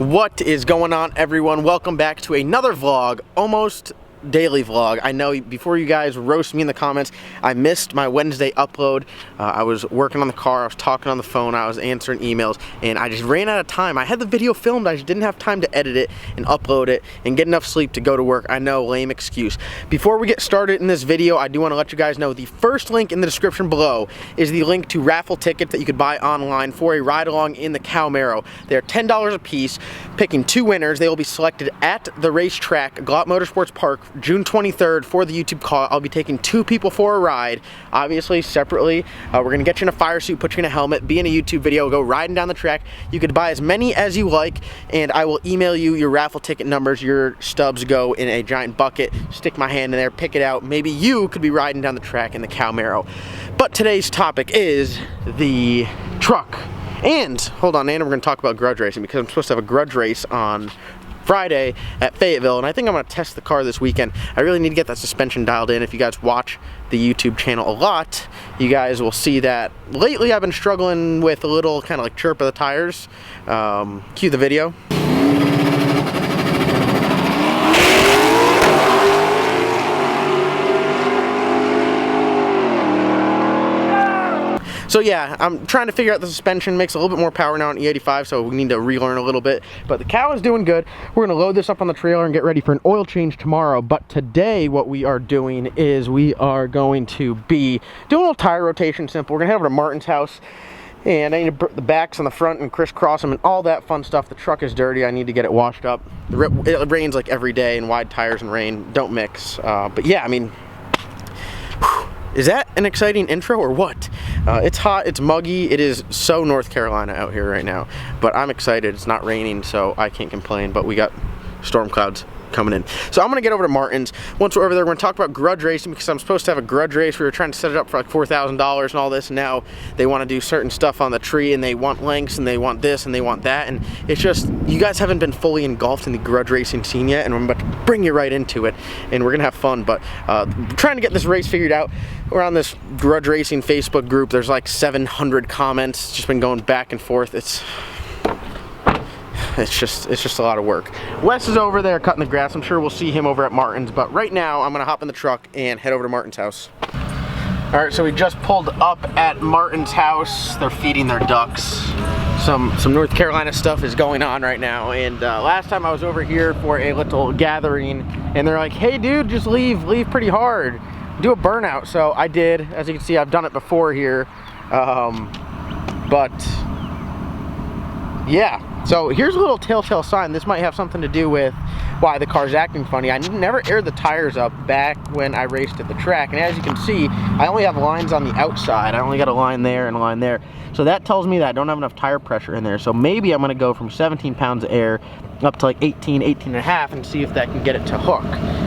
What is going on, everyone? Welcome back to another vlog, almost daily vlog. I know before you guys roast me in the comments, I missed my Wednesday upload. I was working on the car, I was talking on the phone, I was answering emails, and I just ran out of time. I had the video filmed, I just didn't have time to edit it and upload it and get enough sleep to go to work. I know, lame excuse. Before we get started in this video, I do want to let you guys know the first link in the description below is the link to raffle tickets that you could buy online for a ride along in the Cowmaro. They're $10 a piece, picking 2 winners. They will be selected at the racetrack, Glot Motorsports Park, June 23rd for the YouTube call. I'll be taking 2 people for a ride, obviously separately. We're gonna get you in a fire suit, put you in a helmet, be in a YouTube video, go riding down the track. You could buy as many as you like, and I will email you your raffle ticket numbers. Your stubs go in a giant bucket. Stick my hand in there, pick it out. Maybe you could be riding down the track in the Cowmaro. But today's topic is the truck. And hold on, and we're gonna talk about Grudge racing because I'm supposed to have a Grudge race on Friday at Fayetteville, and I think I'm going to test the car this weekend. I really need to get that suspension dialed in. If you guys watch the YouTube channel a lot, you guys will see that lately I've been struggling with a little kind of like chirp of the tires. Cue the video. So yeah, I'm trying to figure out the suspension. Makes a little bit more power now on E85, so we need to relearn a little bit. But the cow is doing good. We're gonna load this up on the trailer and get ready for an oil change tomorrow. But today, what we are doing is we are going to be doing a little tire rotation simple. We're gonna head over to Martin's house, and I need to put the backs on the front and crisscross them and all that fun stuff. The truck is dirty. I need to get it washed up. It rains like every day, and wide tires and rain don't mix. But yeah, I mean, is that an exciting intro or what? It's hot, it's muggy, it is so North Carolina out here right now. But I'm excited, it's not raining, so I can't complain, but we got storm clouds coming in. So I'm gonna get over to Martin's. Once we're over there, we're gonna talk about Grudge racing because I'm supposed to have a Grudge race. We were trying to set it up for like $4,000 and all this, and now they wanna do certain stuff on the tree, and they want lengths, and they want this, and they want that, and it's just, you guys haven't been fully engulfed in the Grudge racing scene yet, and I'm about to bring you right into it, and we're gonna have fun. But trying to get this race figured out. We're on this Grudge racing Facebook group. There's like 700 comments. It's just been going back and forth. It's just a lot of work. Wes is over there cutting the grass. I'm sure we'll see him over at Martin's, but right now I'm gonna hop in the truck and head over to Martin's house. All right, so we just pulled up at Martin's house. They're feeding their ducks. Some North Carolina stuff is going on right now, and last time I was over here for a little gathering, and they're like, hey dude, just leave pretty hard. Do a burnout. So I did. As you can see, I've done it before here. But yeah, so here's a little telltale sign. This might have something to do with why the car's acting funny. I never aired the tires up back when I raced at the track, and as you can see, I only have lines on the outside. I only got a line there and a line there. So that tells me that I don't have enough tire pressure in there. So maybe I'm gonna go from 17 pounds of air up to like 18 and a half and see if that can get it to hook.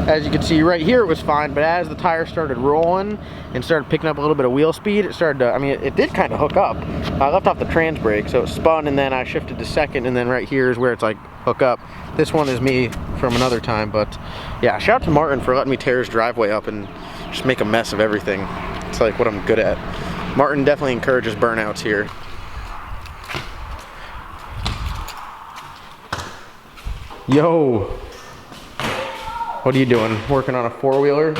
As you can see right here, it was fine, but as the tire started rolling and started picking up a little bit of wheel speed, it started to, I mean, it did kind of hook up. I left off the trans brake, so it spun, and then I shifted to second, and then right here is where it's like hook up. This one is me from another time, but yeah, shout out to Martin for letting me tear his driveway up and just make a mess of everything. It's like what I'm good at. Martin definitely encourages burnouts here. Yo, what are you doing? Working on a 4-wheeler?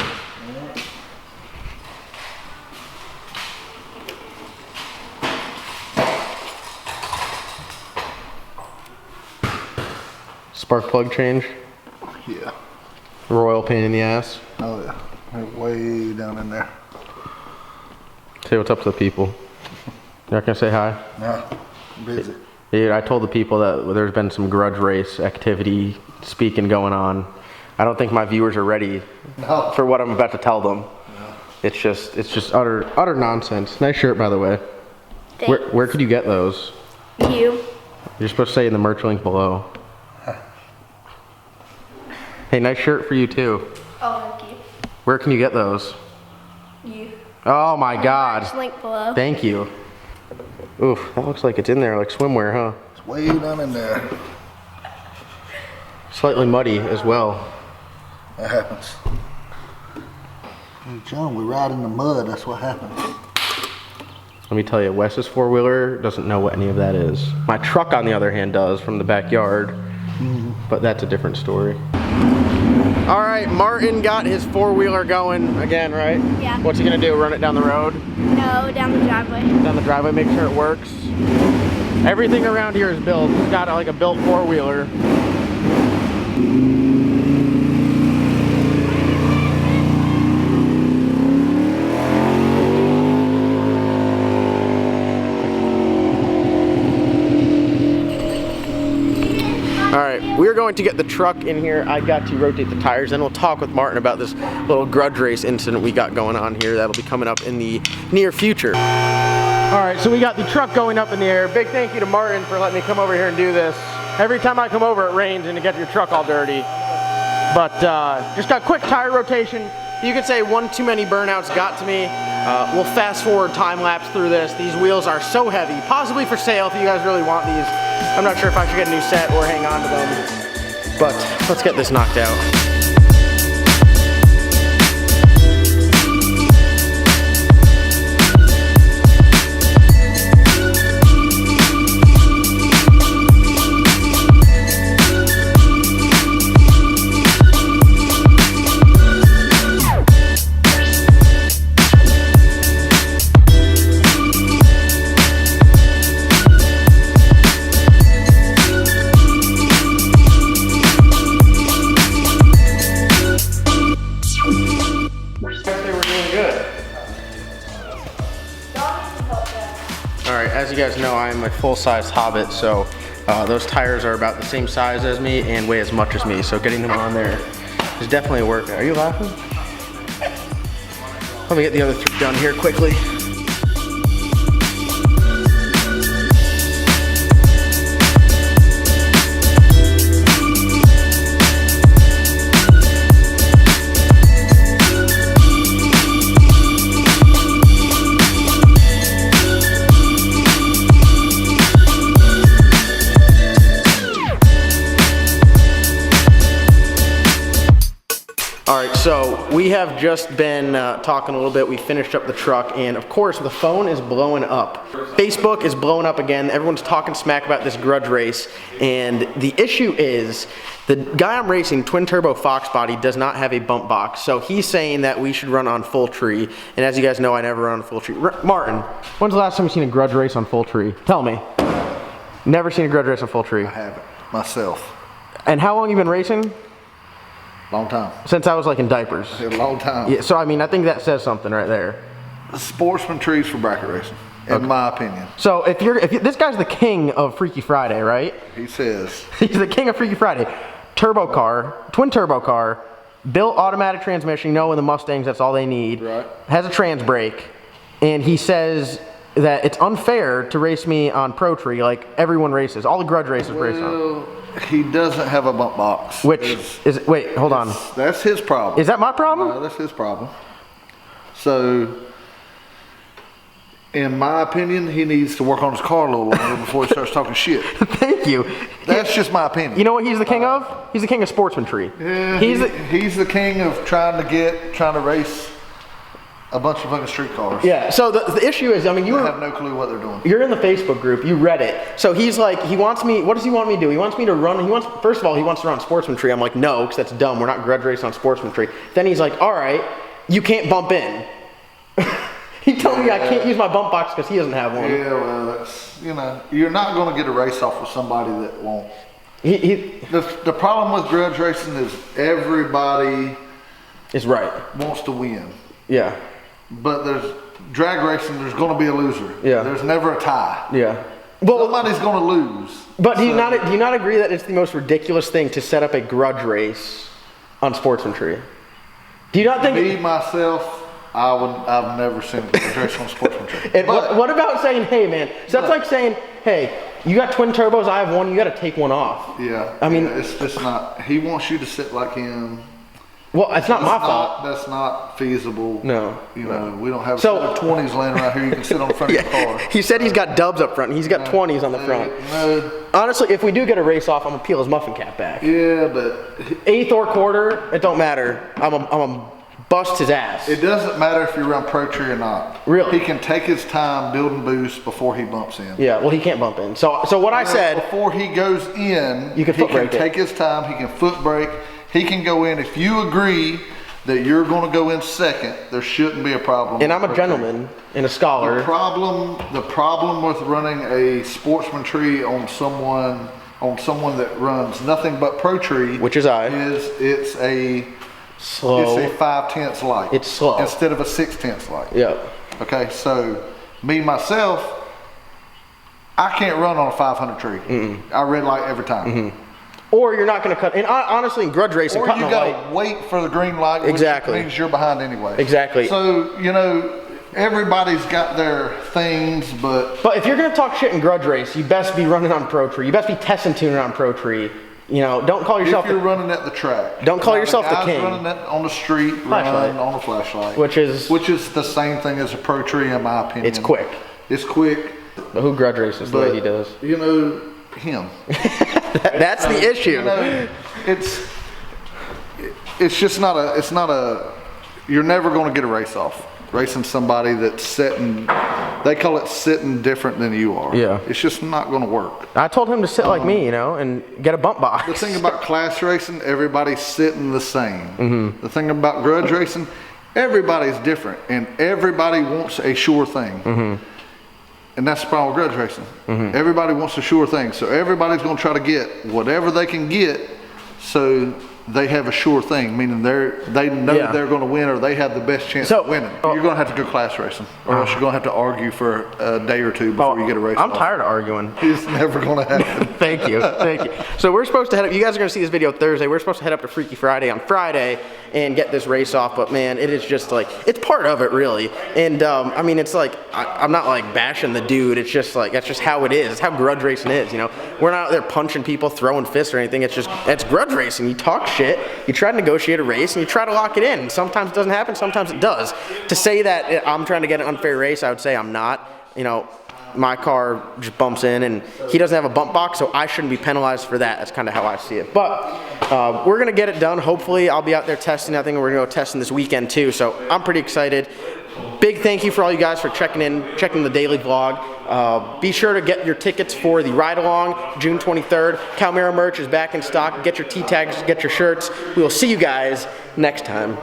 Spark plug change? Yeah. Royal pain in the ass? Oh yeah, they're way down in there. Say what's up to the people. You're not gonna say hi? No, I'm busy. Dude, I told the people that there's been some Grudge race activity speaking going on. I don't think my viewers are ready for what I'm about to tell them. No. It's just utter nonsense. Nice shirt, by the way. Thanks. Where could you get those? You. You're supposed to say in the merch link below. Hey, nice shirt for you too. Oh, thank you. Where can you get those? You. Oh my God. Merch link below. Thank you. Oof, that looks like it's in there like swimwear, huh? It's way down in there. Slightly muddy as well. That happens. Hey John, we ride in the mud, that's what happens. Let me tell you, Wes's 4-wheeler doesn't know what any of that is. My truck, on the other hand, does from the backyard. but that's a different story. All right, Martin got his four-wheeler going again, right? Yeah. What's he gonna do, run it down the road? No, down the driveway. Down the driveway, make sure it works. Everything around here is built. He's got like a built four-wheeler. Alright, we're going to get the truck in here. I got to rotate the tires, and we'll talk with Martin about this little grudge race incident we got going on here. That'll be coming up in the near future. Alright, so we got the truck going up in the air. Big thank you to Martin for letting me come over here and do this. Every time I come over it rains and it gets your truck all dirty. But just got quick tire rotation. You could say one too many burnouts got to me. We'll fast forward time lapse through this. These wheels are so heavy, possibly for sale if you guys really want these. I'm not sure if I should get a new set or hang on to them, but let's get this knocked out. As you guys know, I'm a full-size Hobbit, so those tires are about the same size as me and weigh as much as me, so getting them on there is definitely a workout. Are you laughing? Let me get the other three done here quickly. Alright, so we have just been talking a little bit. We finished up the truck, and of course the phone is blowing up. Facebook is blowing up again. Everyone's talking smack about this grudge race, and the issue is the guy I'm racing, twin turbo Fox body, does not have a bump box. So he's saying that we should run on full tree, and as you guys know, I never run on full tree. Martin, when's the last time you've seen a grudge race on full tree? Tell me. Never seen a grudge race on full tree? I haven't, myself. And how long you been racing? Long time. Since I was like in diapers. A long time. Yeah, so I mean, I think that says something right there. Sportsman trees for bracket racing, in my opinion. So this guy's the king of Freaky Friday, right? He says. He's the king of Freaky Friday. Turbo car, twin turbo car, built automatic transmission, you know, in the Mustangs, that's all they need. Right. Has a trans brake, and he says that it's unfair to race me on Pro Tree like everyone races. All the grudge races race on. He doesn't have a bump box. Which is wait, hold on. That's his problem. Is that my problem? No, that's his problem. So, in my opinion, he needs to work on his car a little longer before he starts talking shit. Thank you. That's just my opinion. You know what he's the king of? He's the king of sportsmanry. Yeah, he's the king of trying to race a bunch of fucking street cars. Yeah, so the issue is, I mean, you have no clue what they're doing. You're in the Facebook group, you read it. So he's like, he wants me, what does he want me to do? He wants me to run, first of all, he wants to run sportsmanry. I'm like, no, because that's dumb. We're not grudge racing on sportsmanry. Then he's like, all right, you can't bump in. He told me I can't use my bump box because he doesn't have one. Yeah, well, that's, you know, you're not going to get a race off with somebody that won't. The problem with grudge racing is everybody is right. Wants to win. Yeah. But there's drag racing, there's going to be a loser. Yeah. There's never a tie. Yeah. Well, somebody's going to lose. But do you not agree that it's the most ridiculous thing to set up a grudge race on sportsmanry? Do you not think? Me, myself, I've never seen a grudge race on sportsmanry. And what about saying, hey man, so that's like saying, hey, you got twin turbos, I have one, you got to take one off. Yeah. I mean, it's just not, he wants you to sit like him. Well, it's not my fault. That's not feasible. No. You know, we don't have 20s laying around here you can sit on the front of your car. He said he's got dubs up front. He's got 20s on the front. No. Honestly, if we do get a race off, I'm going to peel his muffin cap back. Yeah, but... Eighth or quarter, it don't matter. I'm a bust his ass. It doesn't matter if you run Pro Tree or not. Really? He can take his time building boost before he bumps in. Yeah, well, he can't bump in. So what I said, before he goes in, he can take his time. He can foot brake. He can go in. If you agree that you're going to go in second, there shouldn't be a problem. And I'm a gentleman and a scholar. The problem with running a sportsman tree on someone that runs nothing but Pro Tree, which is it's a slow. It's a 5/10 light. It's slow instead of a 6/10 light. Yeah. Okay, so me myself, I can't run on a 500 tree. I red light every time. Or you're not going to cut. And honestly, in grudge racing, or you got to wait for the green light, which means you're behind anyway. Exactly. So everybody's got their things, but if you're going to talk shit in grudge race, you best be running on Pro Tree. You best be test and tuning on Pro Tree. Don't call yourself. If you're running at the track, don't call yourself the king. Running that on the street, running on a flashlight, which is the same thing as a Pro Tree, in my opinion. It's quick. It's quick. But who grudge races the way he does? Him. That's the issue. It's just not a. You're never going to get a race off racing somebody that's sitting. They call it sitting different than you are. Yeah. It's just not going to work. I told him to sit like me, and get a bump box. The thing about class racing, everybody's sitting the same. The thing about grudge racing, everybody's different, and everybody wants a sure thing. And that's the problem with grudge racing. Everybody wants a sure thing. So everybody's going to try to get whatever they can get so they have a sure thing, meaning they know they're going to win, or they have the best chance of winning. You're going to have to go class racing, or else you're going to have to argue for a day or two before you get a race. I'm tired of arguing. It's never going to happen. Thank you. So we're supposed to head up. You guys are going to see this video Thursday. We're supposed to head up to Freaky Friday on Friday and get this race off. But man, it is just like, it's part of it really. And I mean, it's like, I'm not like bashing the dude. It's just like, that's just how it is. It's how grudge racing is. We're not out there punching people, throwing fists or anything. It's grudge racing. You talk shit, you try to negotiate a race, and you try to lock it in. Sometimes it doesn't happen, sometimes it does. To say that I'm trying to get an unfair race, I would say I'm not. My car just bumps in, and he doesn't have a bump box, so I shouldn't be penalized for that. That's kind of how I see it. But we're going to get it done. Hopefully, I'll be out there testing. I think we're going to go testing this weekend, too. So I'm pretty excited. Big thank you for all you guys for checking the daily vlog. Be sure to get your tickets for the ride-along, June 23rd. Cowmaro merch is back in stock. Get your T-tags, get your shirts. We will see you guys next time.